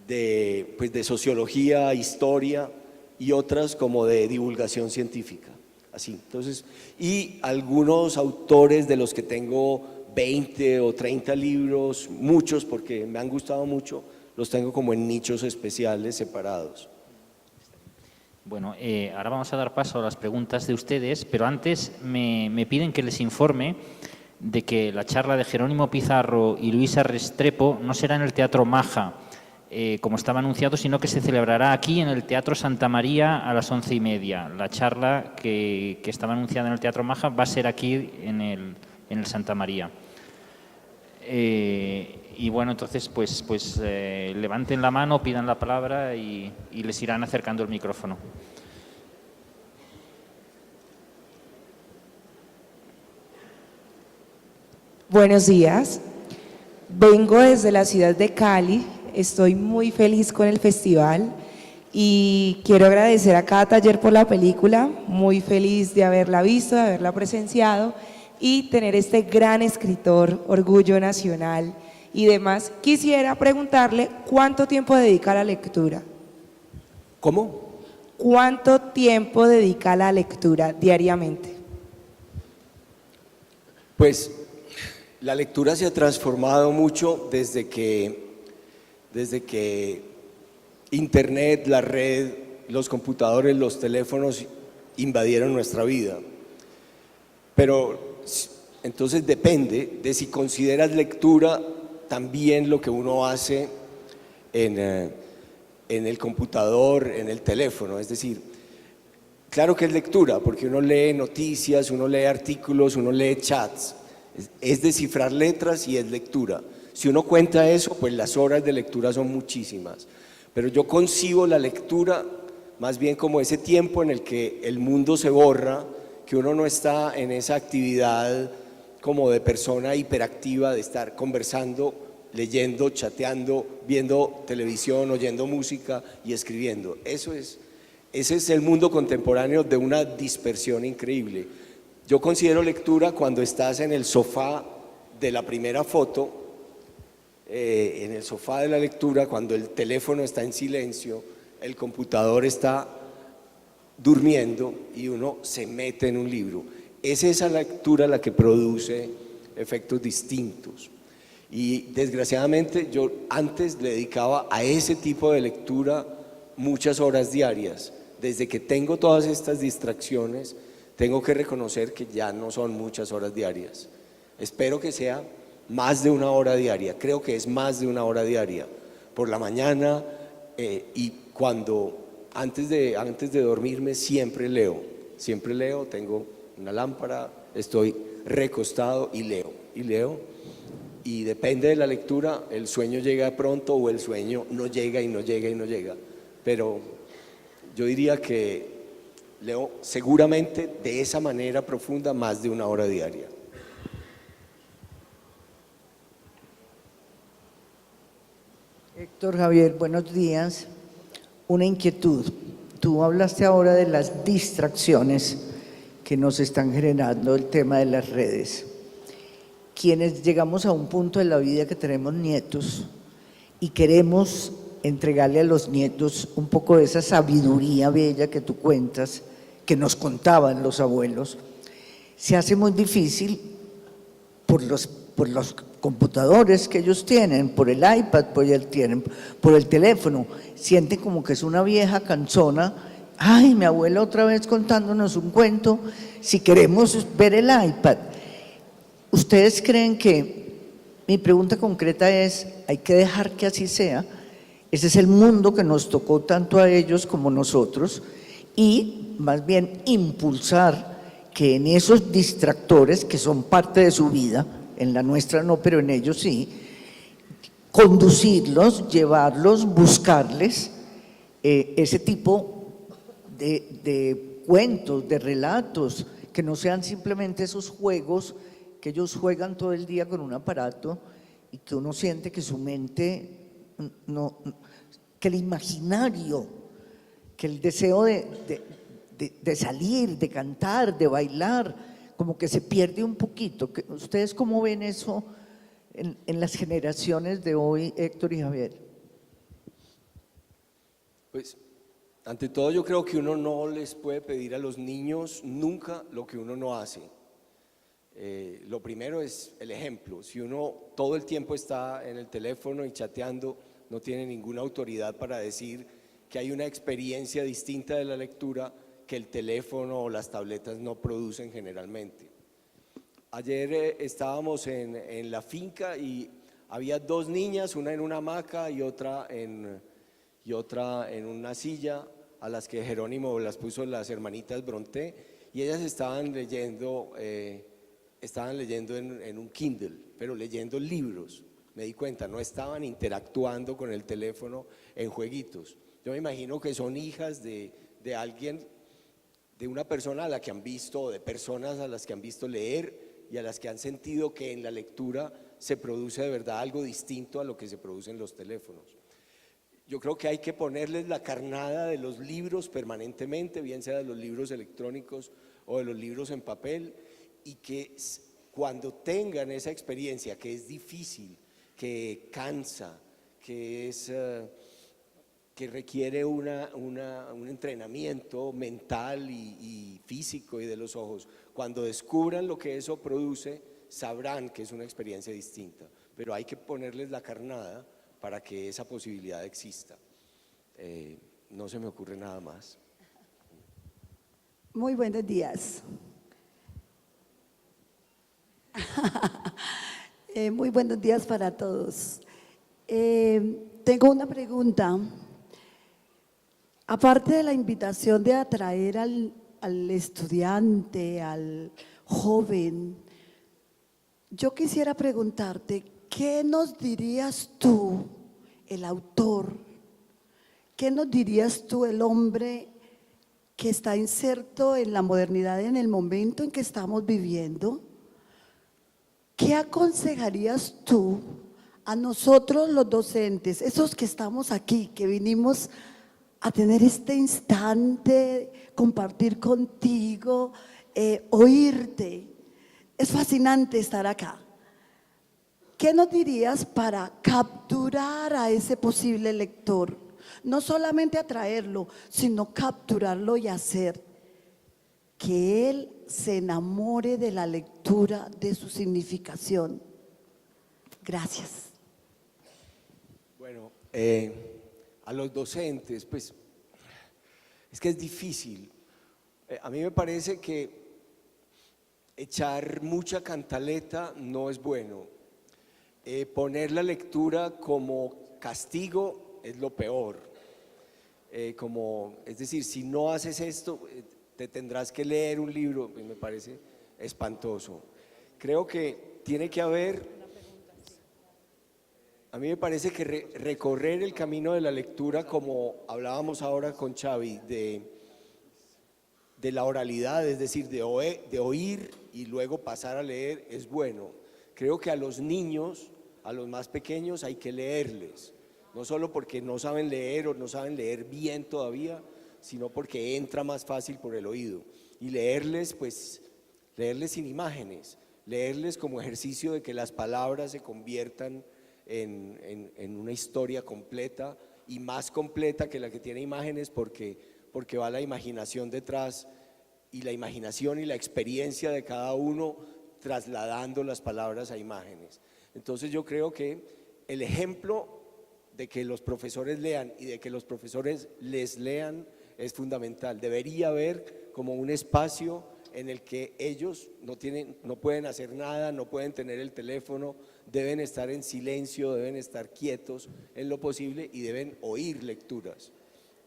de sociología, historia, y otras como de divulgación científica. Así, entonces, y algunos autores de los que tengo 20 o 30 libros, muchos porque me han gustado mucho, los tengo como en nichos especiales separados. Bueno, ahora vamos a dar paso a las preguntas de ustedes, pero antes me piden que les informe de que la charla de Jerónimo Pizarro y Luisa Restrepo no será en el Teatro Maja, como estaba anunciado, sino que se celebrará aquí en el Teatro Santa María a las 11:30. La charla que estaba anunciada en el Teatro Maja va a ser aquí en el Santa María. Y bueno, entonces pues levanten la mano, pidan la palabra y les irán acercando el micrófono. Buenos días, vengo desde la ciudad de Cali, estoy muy feliz con el festival y quiero agradecer a cada taller por la película, muy feliz de haberla visto, de haberla presenciado y tener este gran escritor, orgullo nacional y demás. Quisiera preguntarle cuánto tiempo dedica a la lectura. ¿Cómo? ¿Cuánto tiempo dedica a la lectura diariamente? Pues la lectura se ha transformado mucho desde que Internet, la red, los computadores, los teléfonos invadieron nuestra vida. Pero entonces depende de si consideras lectura también lo que uno hace en el computador, en el teléfono. Es decir, claro que es lectura, porque uno lee noticias, uno lee artículos, uno lee chats. Es descifrar letras y es lectura. Si uno cuenta eso, pues las horas de lectura son muchísimas. Pero yo concibo la lectura más bien como ese tiempo en el que el mundo se borra, que uno no está en esa actividad como de persona hiperactiva, de estar conversando, leyendo, chateando, viendo televisión, oyendo música y escribiendo. Ese es el mundo contemporáneo de una dispersión increíble. Yo considero lectura cuando estás en el sofá de la primera foto, en el sofá de la lectura, cuando el teléfono está en silencio, el computador está durmiendo y uno se mete en un libro. Es esa lectura la que produce efectos distintos. Y desgraciadamente yo antes le dedicaba a ese tipo de lectura muchas horas diarias. Desde que tengo todas estas distracciones, tengo que reconocer que ya no son muchas horas diarias. Espero que sea más de una hora diaria, creo que es más de una hora diaria, por la mañana y antes de dormirme siempre leo, tengo una lámpara, estoy recostado y leo, y depende de la lectura, el sueño llega pronto o el sueño no llega y no llega y no llega, pero yo diría que leo seguramente de esa manera profunda más de una hora diaria. Héctor Javier, buenos días. Una inquietud. Tú hablaste ahora de las distracciones que nos están generando el tema de las redes. Quienes llegamos a un punto de la vida que tenemos nietos y queremos entregarle a los nietos un poco de esa sabiduría bella que tú cuentas, que nos contaban los abuelos, se hace muy difícil por los computadores que ellos tienen, por el iPad, por el teléfono. Sienten como que es una vieja cansona. Ay, mi abuela otra vez contándonos un cuento, si queremos ver el iPad. ¿Ustedes creen que, mi pregunta concreta es, hay que dejar que así sea? Ese es el mundo que nos tocó tanto a ellos como nosotros, y más bien impulsar que en esos distractores que son parte de su vida, en la nuestra no, pero en ellos sí, conducirlos, llevarlos, buscarles ese tipo de cuentos, de relatos, que no sean simplemente esos juegos que ellos juegan todo el día con un aparato y que uno siente que su mente, que el imaginario, que el deseo de salir, de cantar, de bailar, como que se pierde un poquito. ¿Ustedes cómo ven eso en las generaciones de hoy, Héctor y Javier? Pues, ante todo yo creo que uno no les puede pedir a los niños nunca lo que uno no hace. Lo primero es el ejemplo. Si uno todo el tiempo está en el teléfono y chateando, no tiene ninguna autoridad para decir que hay una experiencia distinta de la lectura que el teléfono o las tabletas no producen generalmente. Ayer estábamos en la finca y había dos niñas, una en una hamaca y otra en una silla, a las que Jerónimo las puso las hermanitas Brontë, y ellas estaban leyendo en un Kindle, pero leyendo libros. me di cuenta, no estaban interactuando con el teléfono en jueguitos. Yo me imagino que son hijas de alguien, de una persona a la que han visto, o de personas a las que han visto leer y a las que han sentido que en la lectura se produce de verdad algo distinto a lo que se produce en los teléfonos. Yo creo que hay que ponerles la carnada de los libros permanentemente, bien sea de los libros electrónicos o de los libros en papel, y que cuando tengan esa experiencia que es difícil, que cansa, que requiere un entrenamiento mental y físico y de los ojos, cuando descubran lo que eso produce, sabrán que es una experiencia distinta, pero hay que ponerles la carnada para que esa posibilidad exista. No se me ocurre nada más. Muy buenos días. Muy buenos días para todos. Tengo una pregunta. Aparte de la invitación de atraer al estudiante, al joven, yo quisiera preguntarte, ¿qué nos dirías tú, el autor? ¿Qué nos dirías tú, el hombre que está inserto en la modernidad en el momento en que estamos viviendo? ¿Qué aconsejarías tú a nosotros los docentes, esos que estamos aquí, que vinimos a tener este instante, compartir contigo, oírte? Es fascinante estar acá. ¿Qué nos dirías para capturar a ese posible lector? No solamente atraerlo, sino capturarlo y hacer que él se enamore de la lectura, de su significación. Gracias. Bueno, a los docentes, pues, es que es difícil. A mí me parece que echar mucha cantaleta no es bueno. Poner la lectura como castigo es lo peor. Es decir, si no haces esto, te tendrás que leer un libro, me parece espantoso. Creo que tiene que haber, a mí me parece que recorrer el camino de la lectura, como hablábamos ahora con Xavi, de la oralidad, es decir, de oír y luego pasar a leer, es bueno. Creo que a los niños, a los más pequeños, hay que leerles, no solo porque no saben leer o no saben leer bien todavía, sino porque entra más fácil por el oído. Y leerles, pues, leerles sin imágenes, leerles como ejercicio de que las palabras se conviertan en una historia completa y más completa que la que tiene imágenes, porque va la imaginación detrás, y la imaginación y la experiencia de cada uno trasladando las palabras a imágenes. Entonces yo creo que el ejemplo de que los profesores lean y de que los profesores les lean es fundamental. Debería haber como un espacio en el que ellos no pueden hacer nada, no pueden tener el teléfono, deben estar en silencio, deben estar quietos en lo posible y deben oír lecturas.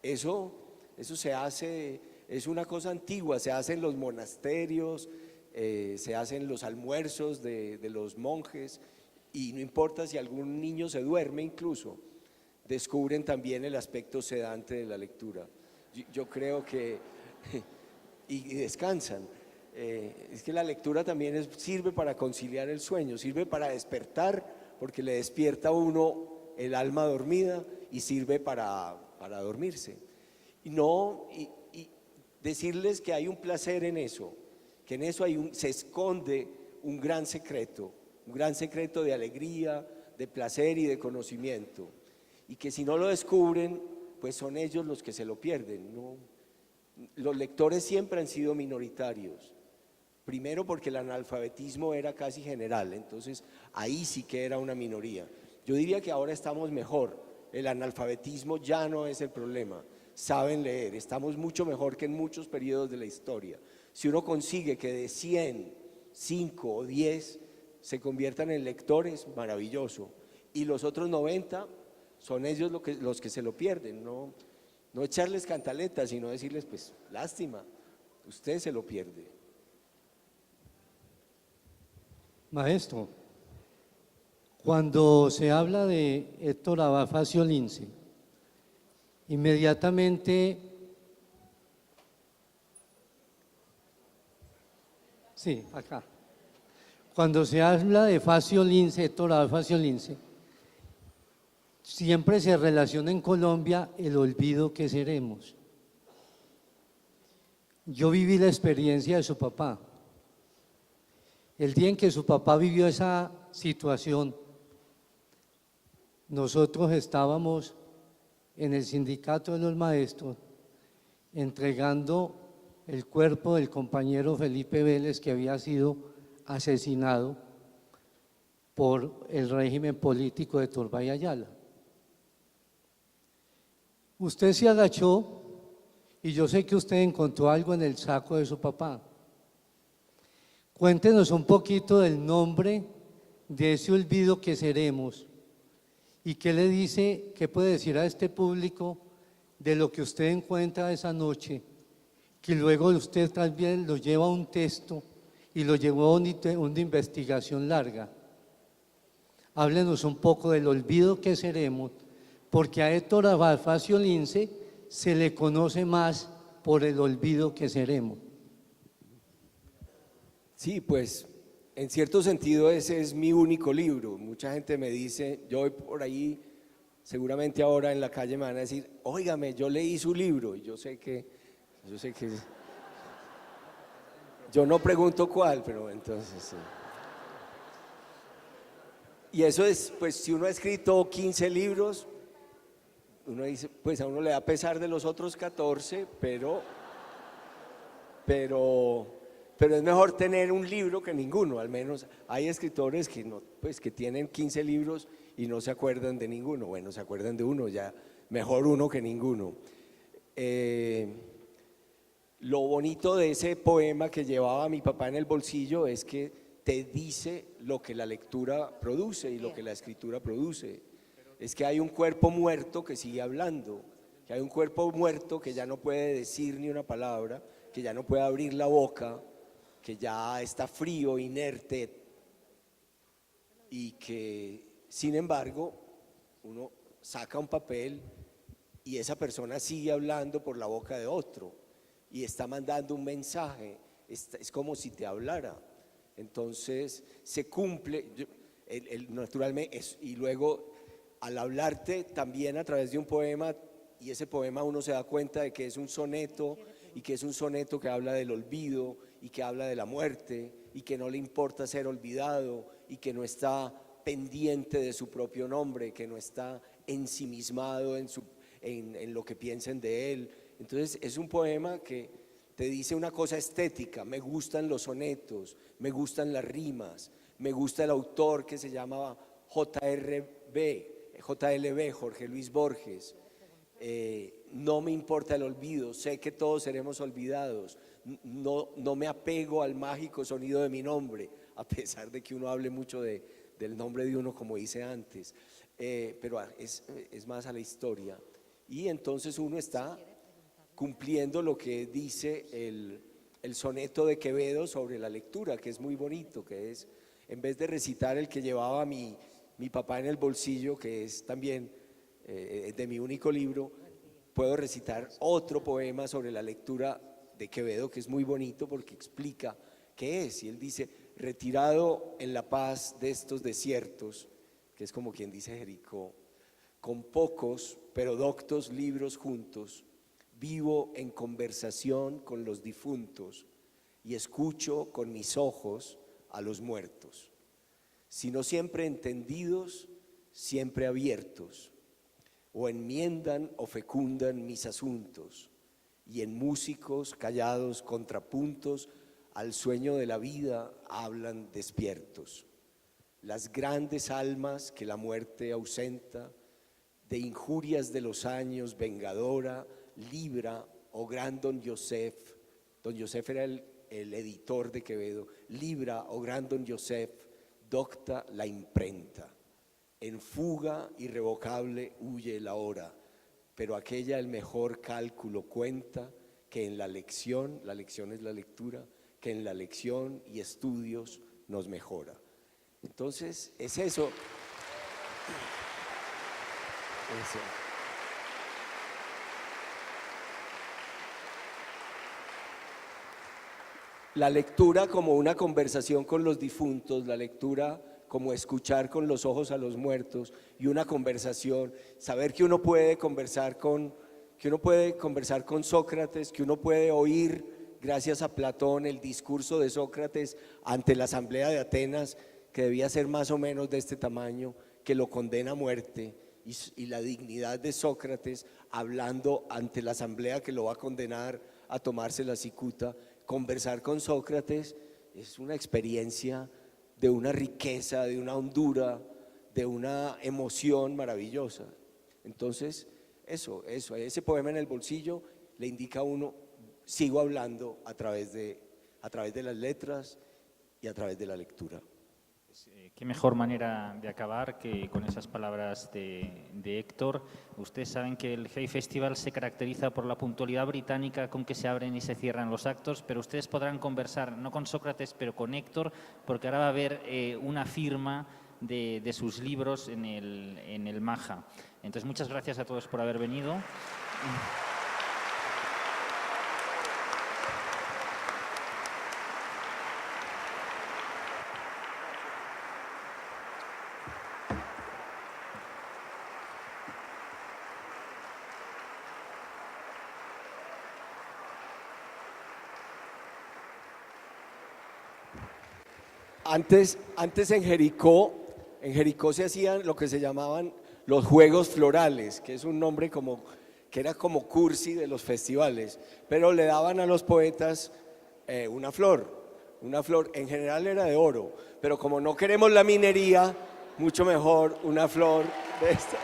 Eso se hace, es una cosa antigua, se hace en los monasterios, se hace en los almuerzos de los monjes, y no importa si algún niño se duerme incluso, descubren también el aspecto sedante de la lectura. Yo creo que, y descansan. Es que la lectura también sirve para conciliar el sueño, sirve para despertar, porque le despierta a uno el alma dormida, y sirve para dormirse. Y decirles que hay un placer en eso, que en eso se esconde un gran secreto de alegría, de placer y de conocimiento, y que si no lo descubren, pues son ellos los que se lo pierden, ¿no? Los lectores siempre han sido minoritarios, primero porque el analfabetismo era casi general, entonces ahí sí que era una minoría. Yo diría que ahora estamos mejor, el analfabetismo ya no es el problema, saben leer, estamos mucho mejor que en muchos periodos de la historia. Si uno consigue que de 100, 5 o 10 se conviertan en lectores, maravilloso, y los otros 90 son ellos los que se lo pierden, no echarles cantaletas, sino decirles, pues, lástima, usted se lo pierde. Maestro, Cuando se habla de Héctor Abad Facio Lince, inmediatamente, sí, acá. Cuando se habla de Facio Lince, Héctor Abad Facio Lince, siempre se relaciona en Colombia el olvido que seremos. Yo viví la experiencia de su papá. El día en que su papá vivió esa situación, nosotros estábamos en el sindicato de los maestros entregando el cuerpo del compañero Felipe Vélez, que había sido asesinado por el régimen político de Turbay Ayala. Usted se agachó y yo sé que usted encontró algo en el saco de su papá. Cuéntenos un poquito del nombre de ese olvido que seremos y qué le dice, qué puede decir a este público de lo que usted encuentra esa noche, que luego usted también lo lleva a un texto y lo llevó a una investigación larga. Háblenos un poco del olvido que seremos, porque a Héctor Abad Facio Lince se le conoce más por el olvido que seremos. Sí, pues en cierto sentido ese es mi único libro. Mucha gente me dice, yo voy por ahí, seguramente ahora en la calle me van a decir, óigame, yo leí su libro, y yo sé que, yo no pregunto cuál, pero entonces sí. Y eso es, pues si uno ha escrito 15 libros, uno dice, pues a uno le da pesar de los otros 14, pero es mejor tener un libro que ninguno. Al menos hay escritores que, no, pues, que tienen 15 libros y no se acuerdan de ninguno. Bueno, se acuerdan de uno, ya mejor uno que ninguno. Lo bonito de ese poema que llevaba mi papá en el bolsillo es que te dice lo que la lectura produce y lo que la escritura produce. Es que hay un cuerpo muerto que sigue hablando, que hay un cuerpo muerto que ya no puede decir ni una palabra, que ya no puede abrir la boca, que ya está frío, inerte, y que sin embargo uno saca un papel y esa persona sigue hablando por la boca de otro y está mandando un mensaje, es como si te hablara. Entonces se cumple, naturalmente, y luego al hablarte también a través de un poema, y ese poema uno se da cuenta de que es un soneto, y que es un soneto que habla del olvido, y que habla de la muerte, y que no le importa ser olvidado, y que no está pendiente de su propio nombre, que no está ensimismado en lo que piensen de él. Entonces es un poema que te dice una cosa estética, me gustan los sonetos, me gustan las rimas, me gusta el autor que se llama JLB, Jorge Luis Borges. No me importa el olvido, sé que todos seremos olvidados, no me apego al mágico sonido de mi nombre, a pesar de que uno hable mucho del nombre de uno, como hice antes, pero es más a la historia. Y entonces uno está cumpliendo lo que dice el soneto de Quevedo sobre la lectura, que es muy bonito, que es, en vez de recitar el que llevaba mi papá en el bolsillo, que es también de mi único libro, puedo recitar otro poema sobre la lectura de Quevedo, que es muy bonito porque explica qué es. Y él dice, retirado en la paz de estos desiertos, que es como quien dice Jericó, con pocos pero doctos libros juntos, vivo en conversación con los difuntos y escucho con mis ojos a los muertos, sino siempre entendidos, siempre abiertos, o enmiendan o fecundan mis asuntos, y en músicos callados contrapuntos al sueño de la vida hablan despiertos. Las grandes almas que la muerte ausenta, de injurias de los años vengadora, libra, oh gran don Joseph era el editor de Quevedo, libra, oh gran don Joseph, docta la imprenta, en fuga irrevocable huye la hora, pero aquella el mejor cálculo cuenta, que en la lección es la lectura, que en la lección y estudios nos mejora. Entonces es eso, Eso. La lectura como una conversación con los difuntos, la lectura como escuchar con los ojos a los muertos y una conversación, saber que uno puede conversar con Sócrates, que uno puede oír, gracias a Platón, el discurso de Sócrates ante la asamblea de Atenas, que debía ser más o menos de este tamaño, que lo condena a muerte, y la dignidad de Sócrates hablando ante la asamblea que lo va a condenar a tomarse la cicuta. Conversar con Sócrates es una experiencia de una riqueza, de una hondura, de una emoción maravillosa. Entonces, ese poema en el bolsillo le indica a uno, sigo hablando a través de las letras y a través de la lectura. Qué mejor manera de acabar que con esas palabras de Héctor. Ustedes saben que el Hey Festival se caracteriza por la puntualidad británica con que se abren y se cierran los actos, pero ustedes podrán conversar, no con Sócrates, pero con Héctor, porque ahora va a haber una firma de sus libros en el Maja. Entonces, muchas gracias a todos por haber venido. Antes en Jericó se hacían lo que se llamaban los Juegos Florales, que es un nombre que era como cursi de los festivales, pero le daban a los poetas una flor, en general era de oro, pero como no queremos la minería, mucho mejor una flor de esta.